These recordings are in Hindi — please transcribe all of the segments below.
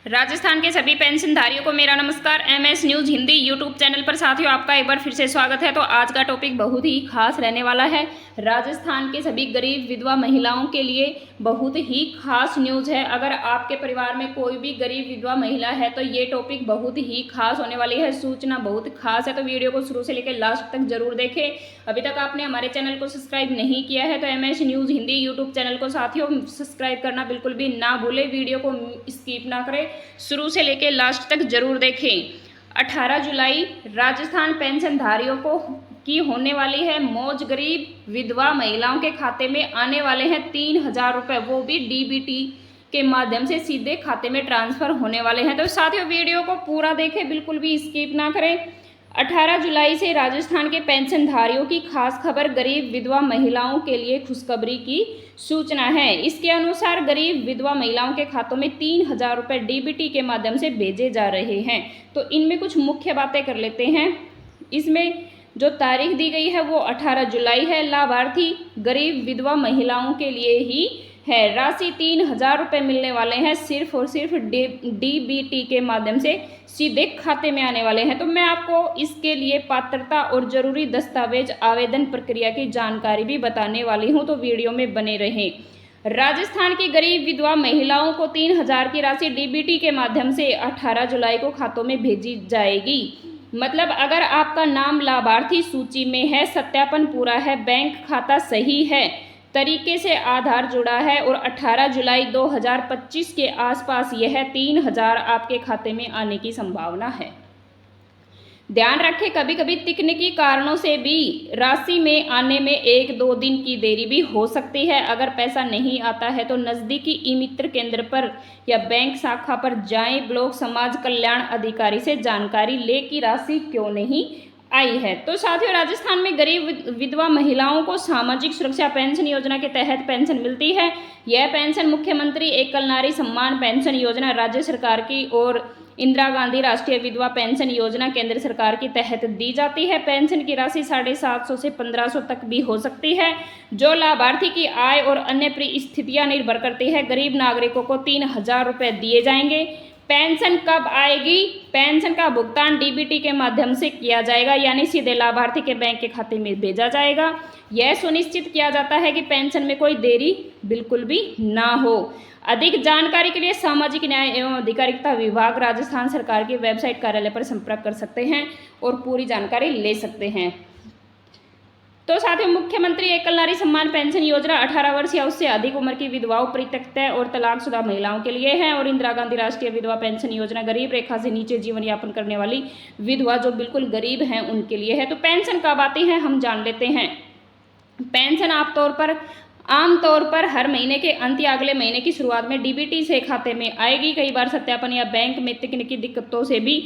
राजस्थान के सभी पेंशनधारियों को मेरा नमस्कार। MS news Hindi YouTube channel पर साथियों आपका एक बार फिर से स्वागत है। तो आज का टॉपिक बहुत ही खास रहने वाला है। राजस्थान के सभी गरीब विधवा महिलाओं के लिए बहुत ही खास न्यूज़ है। अगर आपके परिवार में कोई भी गरीब विधवा महिला है तो ये टॉपिक बहुत ही खास होने वाली है। सूचना बहुत खास है, तो वीडियो को शुरू से लेकर लास्ट तक जरूर देखें। अभी तक आपने हमारे चैनल को सब्सक्राइब नहीं किया है तो MS news Hindi YouTube channel को साथियों सब्सक्राइब करना बिल्कुल भी ना भूलें। वीडियो को स्किप ना करें, शुरू से लेकर लास्ट तक जरूर देखें। 18 जुलाई राजस्थान पेंशनधारियों को की होने वाली है मौज। गरीब विधवा महिलाओं के खाते में आने वाले हैं 3,000 रुपये, वो भी डीबीटी के माध्यम से सीधे खाते में ट्रांसफर होने वाले हैं। तो साथियों वीडियो को पूरा देखें, बिल्कुल भी स्किप ना करें। 18 जुलाई से राजस्थान के पेंशनधारियों की खास खबर, गरीब विधवा महिलाओं के लिए खुशखबरी की सूचना है। इसके अनुसार गरीब विधवा महिलाओं के खातों में 3,000 रुपये डीबीटी के माध्यम से भेजे जा रहे हैं। तो इनमें कुछ मुख्य बातें कर लेते हैं। इसमें जो तारीख दी गई है वो 18 जुलाई है। लाभार्थी गरीब विधवा महिलाओं के लिए ही है। राशि 3,000 रुपये मिलने वाले हैं, सिर्फ और सिर्फ डीबीटी के माध्यम से सीधे खाते में आने वाले हैं। तो मैं आपको इसके लिए पात्रता और जरूरी दस्तावेज आवेदन प्रक्रिया की जानकारी भी बताने वाली हूं, तो वीडियो में बने रहें। राजस्थान की गरीब विधवा महिलाओं को 3,000 की राशि डीबीटी के माध्यम से 18 जुलाई को खातों में भेजी जाएगी। मतलब अगर आपका नाम लाभार्थी सूची में है, सत्यापन पूरा है, बैंक खाता सही है, तरीके से आधार जुड़ा है और 18 जुलाई 2025 के आसपास यह 3,000 आपके खाते में आने की संभावना है। ध्यान रखें, कभी कभी तकनीकी कारणों से भी राशि में आने में 1-2 दिन की देरी भी हो सकती है। अगर पैसा नहीं आता है तो नज़दीकी ई मित्र केंद्र पर या बैंक शाखा पर जाएं। ब्लॉक समाज कल्याण अधिकारी से जानकारी ले कि राशि क्यों नहीं आई है। तो साथियों राजस्थान में गरीब विधवा महिलाओं को सामाजिक सुरक्षा पेंशन योजना के तहत पेंशन मिलती है। यह पेंशन मुख्यमंत्री एकल नारी सम्मान पेंशन योजना राज्य सरकार की और इंदिरा गांधी राष्ट्रीय विधवा पेंशन योजना केंद्र सरकार के तहत दी जाती है। पेंशन की राशि 750 से 1,500 तक भी हो सकती है, जो लाभार्थी की आय और अन्य परिस्थितियां निर्भर करती है। गरीब नागरिकों को 3,000 रुपये दिए जाएंगे। पेंशन कब आएगी? पेंशन का भुगतान डीबीटी के माध्यम से किया जाएगा, यानी सीधे लाभार्थी के बैंक के खाते में भेजा जाएगा। यह सुनिश्चित किया जाता है कि पेंशन में कोई देरी बिल्कुल भी ना हो। अधिक जानकारी के लिए सामाजिक न्याय एवं अधिकारिता विभाग राजस्थान सरकार की वेबसाइट कार्यालय पर संपर्क कर सकते हैं और पूरी जानकारी ले सकते हैं। तो साथियों मुख्यमंत्री एकल नारी सम्मान पेंशन योजना 18 वर्ष या उससे अधिक उम्र की विधवाओं, परित्यक्ता और तलाकशुदा महिलाओं के लिए है। और इंदिरा गांधी राष्ट्रीय विधवा पेंशन योजना गरीब रेखा से नीचे जीवन यापन करने वाली विधवा जो बिल्कुल गरीब हैं उनके लिए है। तो पेंशन कब आती है हम जान लेते हैं। पेंशन आमतौर पर हर महीने के अंत या अगले महीने की शुरुआत में डीबीटी से खाते में आएगी। कई बार सत्यापन या बैंक में तकनीकी दिक्कतों से भी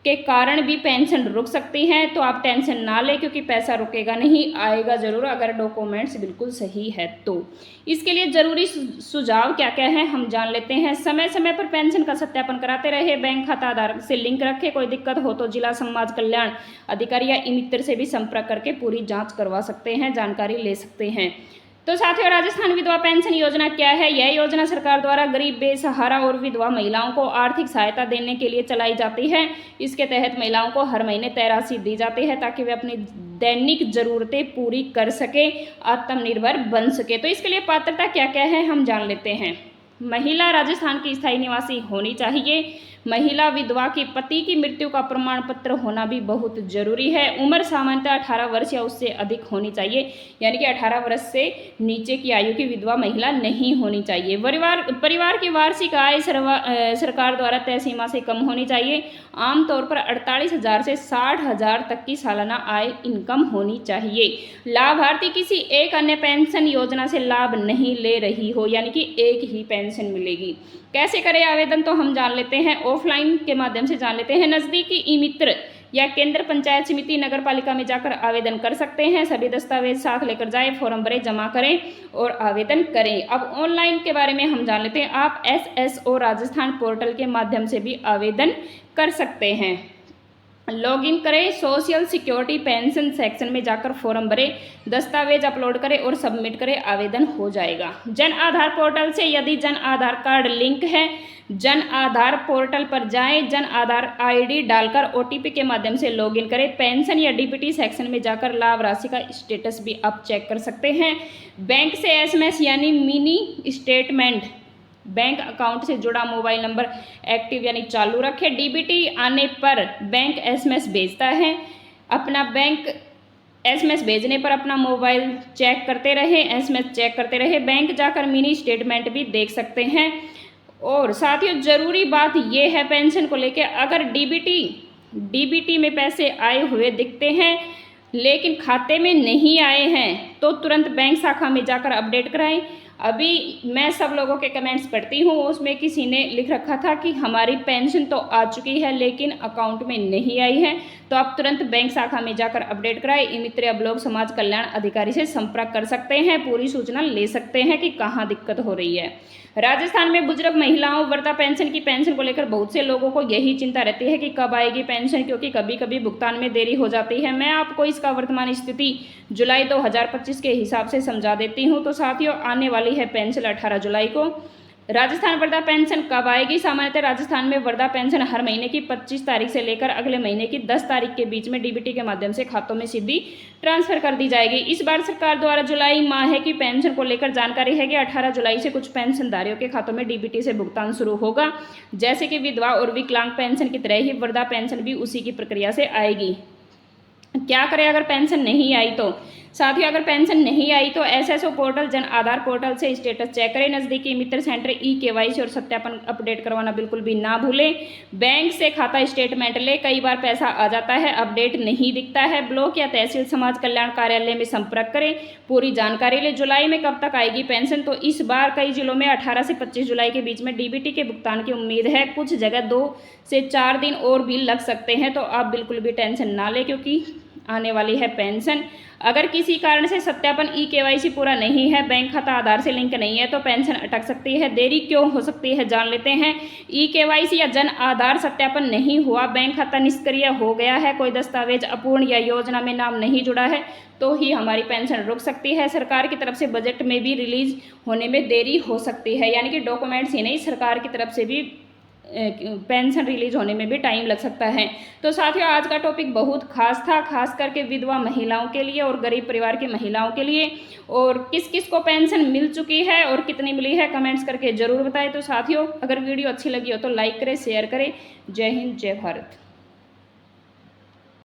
के कारण भी पेंशन रुक सकती है। तो आप टेंशन ना लें, क्योंकि पैसा रुकेगा नहीं, आएगा जरूर अगर डॉक्यूमेंट्स बिल्कुल सही है तो। इसके लिए जरूरी सुझाव क्या क्या है हम जान लेते हैं। समय समय पर पेंशन का सत्यापन कराते रहे। बैंक खाता आधार से लिंक रखें। कोई दिक्कत हो तो जिला समाज कल्याण अधिकारी या ई मित्र से भी संपर्क करके पूरी जाँच करवा सकते हैं, जानकारी ले सकते हैं। तो साथियों राजस्थान विधवा पेंशन योजना क्या है? यह योजना सरकार द्वारा गरीब, बेसहारा और विधवा महिलाओं को आर्थिक सहायता देने के लिए चलाई जाती है। इसके तहत महिलाओं को हर महीने तय राशि दी जाती है ताकि वे अपनी दैनिक जरूरतें पूरी कर सके, आत्मनिर्भर बन सके। तो इसके लिए पात्रता क्या क्या है हम जान लेते हैं। महिला राजस्थान की स्थायी निवासी होनी चाहिए। महिला विधवा की पति की मृत्यु का प्रमाण पत्र होना भी बहुत जरूरी है। उम्र सामान्यतः 18 वर्ष या उससे अधिक होनी चाहिए, यानी कि 18 वर्ष से नीचे की आयु की विधवा महिला नहीं होनी चाहिए। परिवार की वार्षिक आय सरकार द्वारा तय सीमा से कम होनी चाहिए। आमतौर पर 48,000 से 60,000 तक की सालाना आय इनकम होनी चाहिए। लाभार्थी किसी एक अन्य पेंशन योजना से लाभ नहीं ले रही हो, यानी कि एक ही पेंशन मिलेगी। कैसे करें आवेदन तो हम जान लेते हैं। ऑफलाइन के माध्यम से जान लेते हैं। नज़दीकी ई मित्र या केंद्र पंचायत समिति नगर पालिका में जाकर आवेदन कर सकते हैं। सभी दस्तावेज साथ लेकर जाएं, फॉर्म भरें, जमा करें और आवेदन करें। अब ऑनलाइन के बारे में हम जान लेते हैं। आप SSO राजस्थान पोर्टल के माध्यम से भी आवेदन कर सकते हैं। लॉगिन करें, सोशल सिक्योरिटी पेंशन सेक्शन में जाकर फॉर्म भरें, दस्तावेज अपलोड करें और सबमिट करें, आवेदन हो जाएगा। जन आधार पोर्टल से यदि जन आधार कार्ड लिंक है, जन आधार पोर्टल पर जाएं, जन आधार आईडी डालकर ओटीपी के माध्यम से लॉगिन करें। पेंशन या डीबीटी सेक्शन में जाकर लाभ राशि का स्टेटस भी आप चेक कर सकते हैं। बैंक से एसएमएस यानी मिनी स्टेटमेंट, बैंक अकाउंट से जुड़ा मोबाइल नंबर एक्टिव यानी चालू रखें। डीबीटी आने पर बैंक एसएमएस भेजता है, अपना बैंक एसएमएस भेजने पर अपना मोबाइल चेक करते रहे, एसएमएस चेक करते रहे। बैंक जाकर मिनी स्टेटमेंट भी देख सकते हैं। और साथियों ज़रूरी बात यह है पेंशन को लेकर, अगर डीबीटी में पैसे आए हुए दिखते हैं लेकिन खाते में नहीं आए हैं तो तुरंत बैंक शाखा में जाकर अपडेट कराएं। अभी मैं सब लोगों के कमेंट्स पढ़ती हूँ, उसमें किसी ने लिख रखा था कि हमारी पेंशन तो आ चुकी है लेकिन अकाउंट में नहीं आई है, तो आप तुरंत बैंक शाखा में जाकर अपडेट कराएं। मित्र अब लोग समाज कल्याण अधिकारी से संपर्क कर सकते हैं, पूरी सूचना ले सकते हैं कि कहाँ दिक्कत हो रही है। राजस्थान में बुजुर्ग महिलाओं वृद्धा पेंशन की पेंशन को लेकर बहुत से लोगों को यही चिंता रहती है कि कब आएगी पेंशन, क्योंकि कभी कभी भुगतान में देरी हो जाती है। मैं आपको इसका वर्तमान स्थिति जुलाई 2025 के हिसाब से समझा देती हूँ। तो साथियों, आने वाली है पेंशन 18 जुलाई को। राजस्थान वृद्धा पेंशन कब आएगी? सामान्यतः राजस्थान में वृद्धा पेंशन हर महीने की 25 तारीख से लेकर अगले महीने की 10 तारीख के बीच में डीबीटी के माध्यम से खातों में सीधी ट्रांसफर कर दी जाएगी। इस बार सरकार द्वारा जुलाई माह की पेंशन को लेकर जानकारी है कि 18 जुलाई से कुछ पेंशनधारियों के खातों में डीबीटी से भुगतान शुरू होगा। जैसे कि विधवा और विकलांग पेंशन की तरह ही वृद्धा पेंशन भी उसी की प्रक्रिया से आएगी। क्या करें अगर पेंशन नहीं आई तो? साथियों, अगर पेंशन नहीं आई तो SSO portal, Jan Aadhaar portal से स्टेटस चेक करें। नज़दीकी मित्र सेंटर ई-केवाईसी और सत्यापन अपडेट करवाना बिल्कुल भी ना भूलें। बैंक से खाता स्टेटमेंट ले, कई बार पैसा आ जाता है अपडेट नहीं दिखता है। ब्लॉक या तहसील समाज कल्याण कार्यालय में संपर्क करें, पूरी जानकारी ले। जुलाई में कब तक आएगी पेंशन? तो इस बार कई जिलों में 18 से 25 जुलाई के बीच में डीबीटी के भुगतान की उम्मीद है। कुछ जगह 2 से 4 दिन और भी लग सकते हैं, तो आप बिल्कुल भी टेंशन ना लें क्योंकि आने वाली है पेंशन। अगर किसी कारण से सत्यापन ई-केवाईसी पूरा नहीं है, बैंक खाता आधार से लिंक नहीं है, तो पेंशन अटक सकती है। देरी क्यों हो सकती है जान लेते हैं। ई-केवाईसी या जन आधार सत्यापन नहीं हुआ, बैंक खाता निष्क्रिय हो गया है, कोई दस्तावेज अपूर्ण या योजना में नाम नहीं जुड़ा है, तो ही हमारी पेंशन रुक सकती है। सरकार की तरफ से बजट में भी रिलीज होने में देरी हो सकती है, यानी कि डॉक्यूमेंट्स ही नहीं, सरकार की तरफ से भी पेंशन रिलीज होने में भी टाइम लग सकता है। तो साथियों, आज का टॉपिक बहुत खास था, खास करके विधवा महिलाओं के लिए और गरीब परिवार की महिलाओं के लिए। और किस किस को पेंशन मिल चुकी है और कितनी मिली है कमेंट्स करके ज़रूर बताएं। तो साथियों, अगर वीडियो अच्छी लगी हो तो लाइक करें, शेयर करें। जय हिंद, जय भारत।